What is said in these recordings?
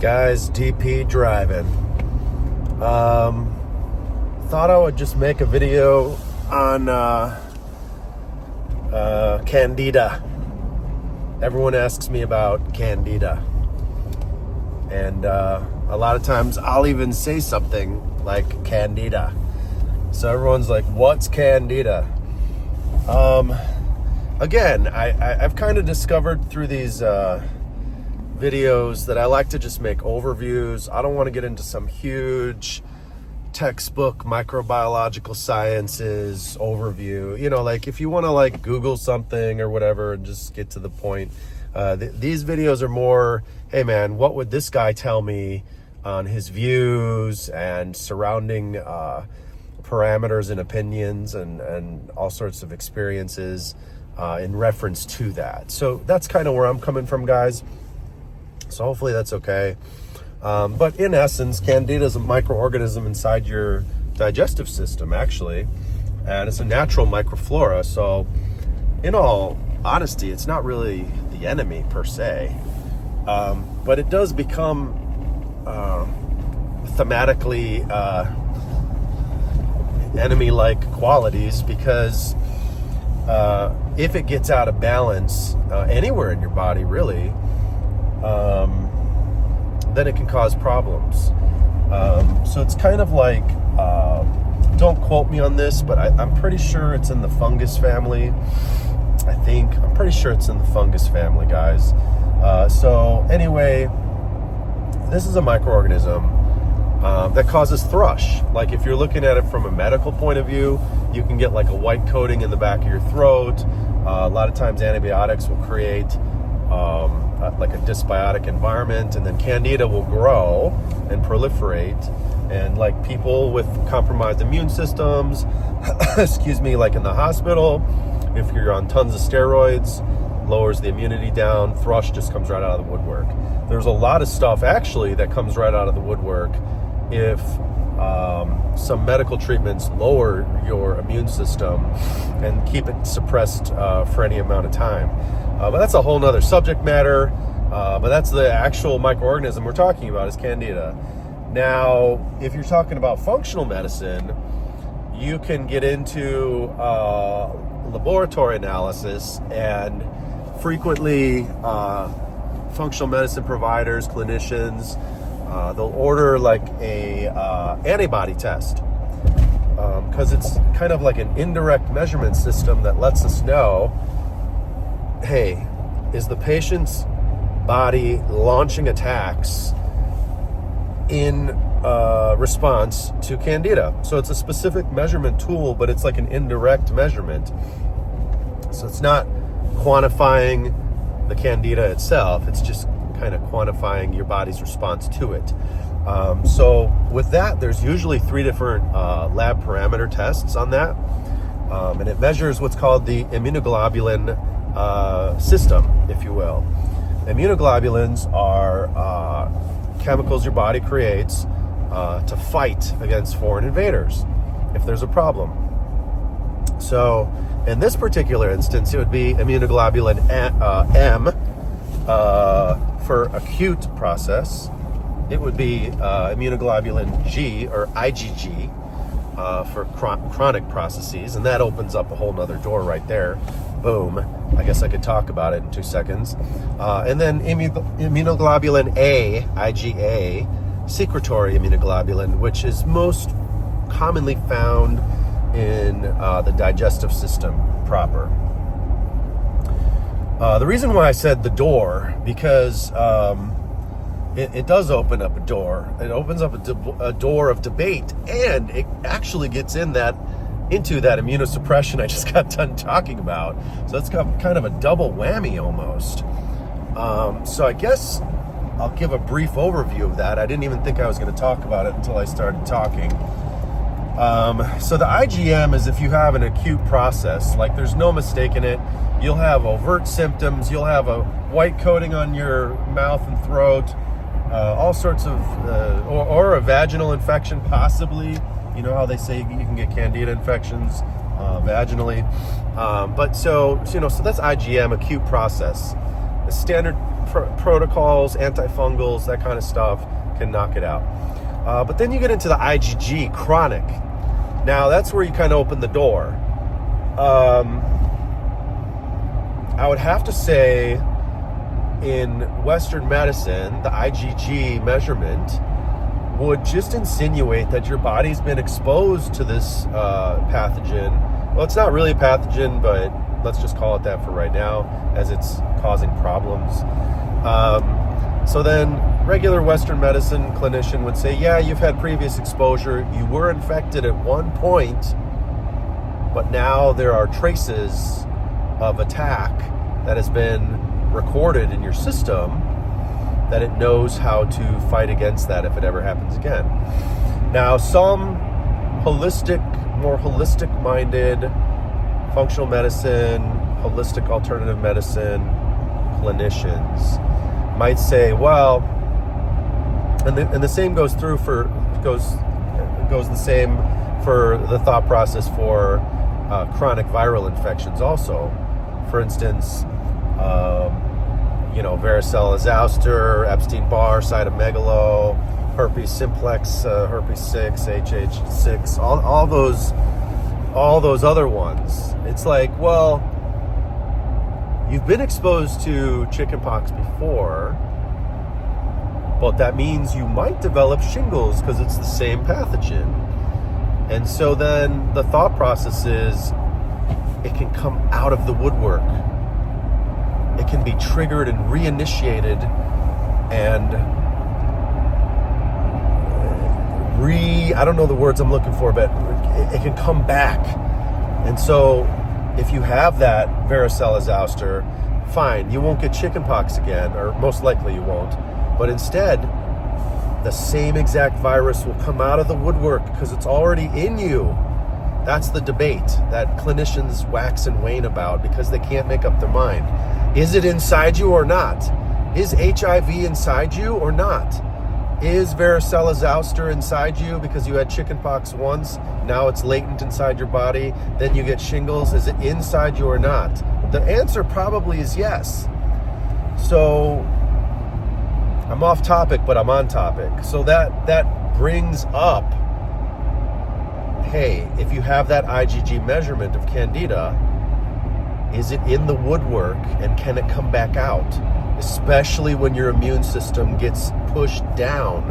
Guys, DP driving. Thought I would just make a video on Candida. Everyone asks me about Candida. And a lot of times I'll even say something like Candida. So everyone's like, what's Candida? Again, I've kind of discovered through these videos that I like to just make overviews. I don't want to get into some huge textbook microbiological sciences overview. You know, like if you want to like Google something or whatever and just get to the point. These videos are more, hey man, what would this guy tell me on his views and surrounding parameters and opinions and all sorts of experiences in reference to that. So that's kind of where I'm coming from, guys. So hopefully that's okay. But in essence, Candida is a microorganism inside your digestive system, actually. And it's a natural microflora. So in all honesty, it's not really the enemy per se. But it does become thematically enemy-like qualities because if it gets out of balance anywhere in your body, really, then it can cause problems. So it's kind of like, don't quote me on this, but I'm pretty sure it's in the fungus family. I'm pretty sure it's in the fungus family, guys. So anyway, this is a microorganism that causes thrush. Like if you're looking at it from a medical point of view, you can get like a white coating in the back of your throat. A lot of times antibiotics will create like a dysbiotic environment, and then Candida will grow and proliferate. And like people with compromised immune systems, excuse me, like in the hospital, if you're on tons of steroids, lowers the immunity down, thrush just comes right out of the woodwork. There's a lot of stuff actually that comes right out of the woodwork if some medical treatments lower your immune system and keep it suppressed for any amount of time. But that's a whole nother subject matter. But that's the actual microorganism we're talking about is Candida. Now, if you're talking about functional medicine, you can get into laboratory analysis, and frequently functional medicine providers, clinicians, they'll order like a antibody test because it's kind of like an indirect measurement system that lets us know, hey, is the patient's body launching attacks in response to Candida? So it's a specific measurement tool, but it's like an indirect measurement. So it's not quantifying the Candida itself, it's just kind of quantifying your body's response to it. So with that, there's usually 3 different lab parameter tests on that. And it measures what's called the immunoglobulin system, if you will. Immunoglobulins are chemicals your body creates to fight against foreign invaders if there's a problem. So in this particular instance, it would be immunoglobulin M for acute process. It would be immunoglobulin G or IgG for chronic processes, and that opens up a whole nother door right there. Boom. I guess I could talk about it in 2 seconds. And then immunoglobulin A, IgA, secretory immunoglobulin, which is most commonly found in the digestive system proper. The reason why I said the door, because it does open up a door. It opens up a door of debate, and it actually gets into that immunosuppression I just got done talking about. So it's got kind of a double whammy almost. So I guess I'll give a brief overview of that. I didn't even think I was going to talk about it until I started talking. So the IgM is if you have an acute process, like there's no mistaking it. You'll have overt symptoms. You'll have a white coating on your mouth and throat, all sorts of, or a vaginal infection possibly. You know how they say you can get Candida infections vaginally. So that's IgM, acute process. The standard protocols, antifungals, that kind of stuff can knock it out. But then you get into the IgG, chronic. Now, that's where you kind of open the door. I would have to say in Western medicine, the IgG measurement would just insinuate that your body's been exposed to this pathogen. Well, it's not really a pathogen, but let's just call it that for right now, as it's causing problems. So then regular Western medicine clinician would say, yeah, you've had previous exposure. You were infected at one point, but now there are traces of attack that has been recorded in your system that it knows how to fight against that if it ever happens again. Now, some more holistic-minded functional medicine, holistic alternative medicine clinicians might say, well, and the same goes the same for the thought process for chronic viral infections also. For instance, varicella zoster, Epstein-Barr, cytomegalo, herpes simplex, herpes 6, HH6, all those other ones. It's like, well, you've been exposed to chickenpox before, but that means you might develop shingles because it's the same pathogen. And so then the thought process is it can come out of the woodwork. It can be triggered and reinitiated and I don't know the words I'm looking for, but it can come back. And so if you have that varicella zoster, fine, you won't get chickenpox again, or most likely you won't. But instead, the same exact virus will come out of the woodwork because it's already in you. That's the debate that clinicians wax and wane about because they can't make up their mind. Is it inside you or not? Is HIV inside you or not? Is varicella zoster inside you because you had chickenpox once, now it's latent inside your body, then you get shingles? Is it inside you or not? The answer probably is yes. So I'm off topic, but I'm on topic. So that brings up, hey, if you have that IgG measurement of Candida, is it in the woodwork and can it come back out? Especially when your immune system gets pushed down.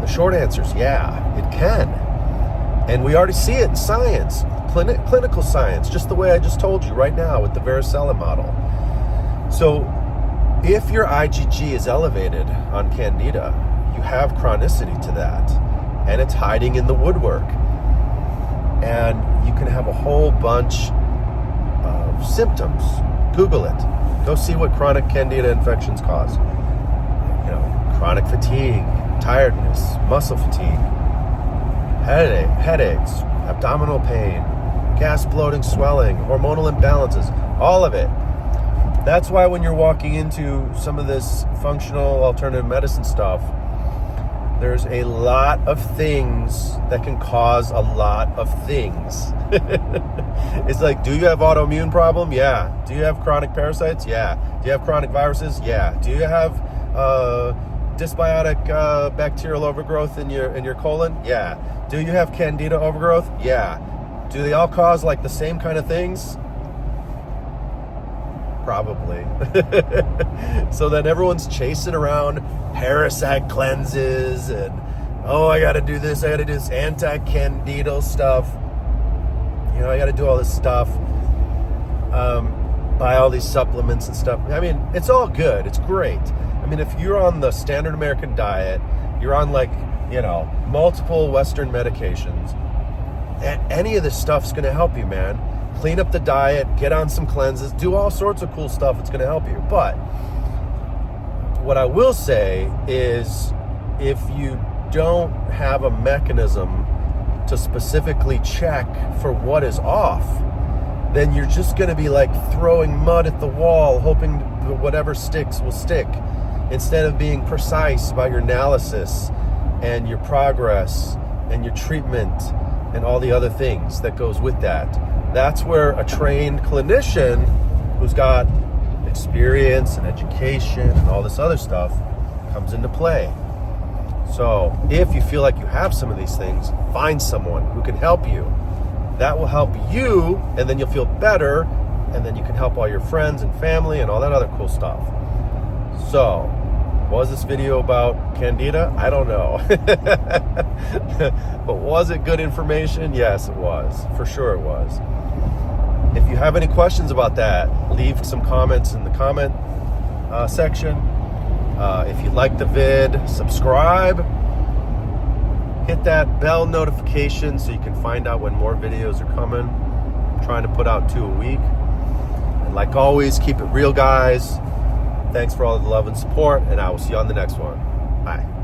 The short answer is yeah, it can. And we already see it in science, clinical science, just the way I just told you right now with the varicella model. So if your IgG is elevated on Candida, you have chronicity to that, and it's hiding in the woodwork. And you can have a whole bunch of symptoms. Google it. Go see what chronic Candida infections cause. Chronic fatigue, tiredness, muscle fatigue, headaches, abdominal pain, gas, bloating, swelling, hormonal imbalances, all of it. That's why when you're walking into some of this functional alternative medicine stuff, there's a lot of things that can cause a lot of things. It's like, do you have autoimmune problem? Yeah. Do you have chronic parasites? Yeah. Do you have chronic viruses? Yeah. Do you have dysbiotic bacterial overgrowth in your colon? Yeah. Do you have Candida overgrowth? Yeah. Do they all cause like the same kind of things? Probably. So then everyone's chasing around parasite cleanses and, I got to do this, anti-candidal stuff. I got to do all this stuff, buy all these supplements and stuff. I mean, it's all good. It's great. I mean, if you're on the standard American diet, you're on multiple Western medications, any of this stuff's going to help you, man. Clean up the diet, get on some cleanses, do all sorts of cool stuff. It's going to help you. But what I will say is if you don't have a mechanism to specifically check for what is off, then you're just going to be like throwing mud at the wall, hoping that whatever sticks will stick, instead of being precise about your analysis and your progress and your treatment and all the other things that goes with that. That's where a trained clinician who's got experience and education and all this other stuff comes into play. So if you feel like you have some of these things, find someone who can help you. That will help you, and then you'll feel better, and then you can help all your friends and family and all that other cool stuff. So, was this video about Candida? I don't know. But was it good information? Yes, it was. For sure it was. If you have any questions about that, leave some comments in the comment section. If you like the vid, subscribe. Hit that bell notification so you can find out when more videos are coming. I'm trying to put out 2 a week. And like always, keep it real, guys. Thanks for all the love and support, and I will see you on the next one. Bye.